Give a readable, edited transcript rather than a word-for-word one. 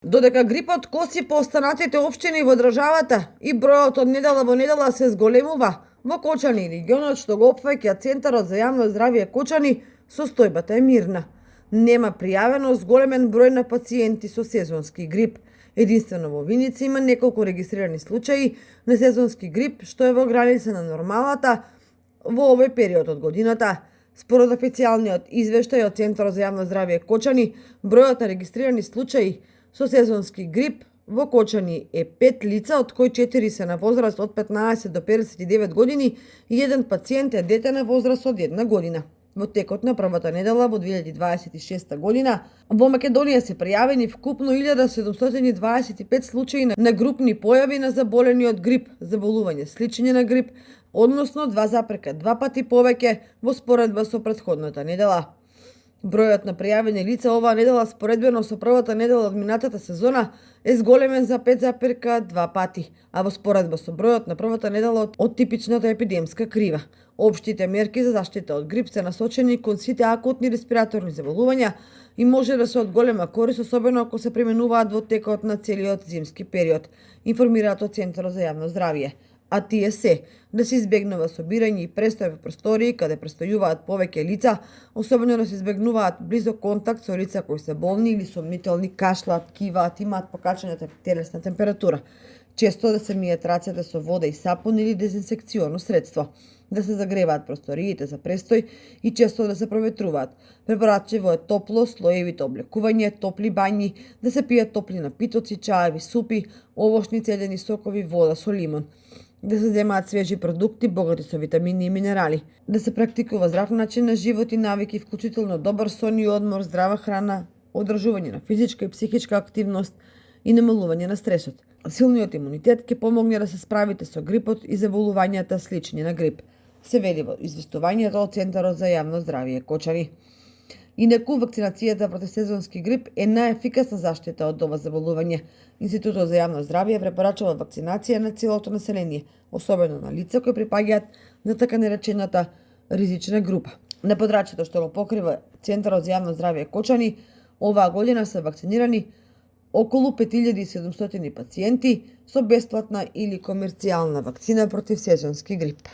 Додека грипот коси по останатите општини во државата и бројот од недела во недела се зголемува, во Кочани и регионот што го опфаќа Центарот за јавно здравје Кочани, состојбата е мирна. Нема пријавено зголемен број на пациенти со сезонски грип. Единствено во Виница има неколку регистрирани случаи на сезонски грип, што е во граница на нормалата во овој период од годината. Според официјалниот извештај од Центарот за јавно здравје Кочани, бројот на регистрирани случаи со сезонски грип во Кочани е 5 лица, од кои 4 се на возраст од 15 до 59 години и еден пациент е дете на возраст од 1 година. Во текот на првата недела во 2026 година во Македонија се пријавени вкупно 1725 случаи на групни појави на заболени од грип, заболување слични на грип, односно 2,2 пати повеќе во споредба со претходната недела. Бројот на пријавени лица оваа недела споредбено со првата недела од минатата сезона е зголемен за 5,2 пати, а во споредба со бројот на првата недела од типичната епидемска крива. Општите мерки за заштита од грип се насочени кон сите акутни респираторни заболувања и може да се од голема корист, особено ако се применуваат во текот на целиот зимски период, информираат од Центарот за јавно здравје. А тие се да се избегнува собирање и престој во простории каде престојуваат повеќе лица, особено да се избегнуваат близок контакт со лица кои се болни или сомнителни, кашлаат, киваат, имаат покачена телесна температура. Често да се мијат рацете со вода и сапун или дезинсекционо средство, да се загреваат просториите за престој и често да се проветруваат. Препорачливо е топло, слоевито облекување, топли бањи, да се пијат топли напитоци, чаеви, супи, овошни цедени сокови, вода со лимон. Да се земаат свежи продукти богати со витамини и минерали, да се практикува здрав начин на живот и навики, вклучително добар сон и одмор, здрава храна, одржување на физичка и психичка активност и намалување на стресот. Силниот имунитет ќе помогне да се справите со грипот и заболувањата слични на грип, се вели во известувањето од Центарот за јавно здравје Кочани. Инаку, вакцинацијата против сезонски грип е најефикасна заштита од ова заболување. Институтот за јавно здравје препорачува вакцинација на целото население, особено на лица кои припаѓаат на така наречената ризична група. На подрачјето што го покрива Центарот за јавно здравје Кочани, оваа година се вакцинирани околу 5700 пациенти со бесплатна или комерцијална вакцина против сезонски грип.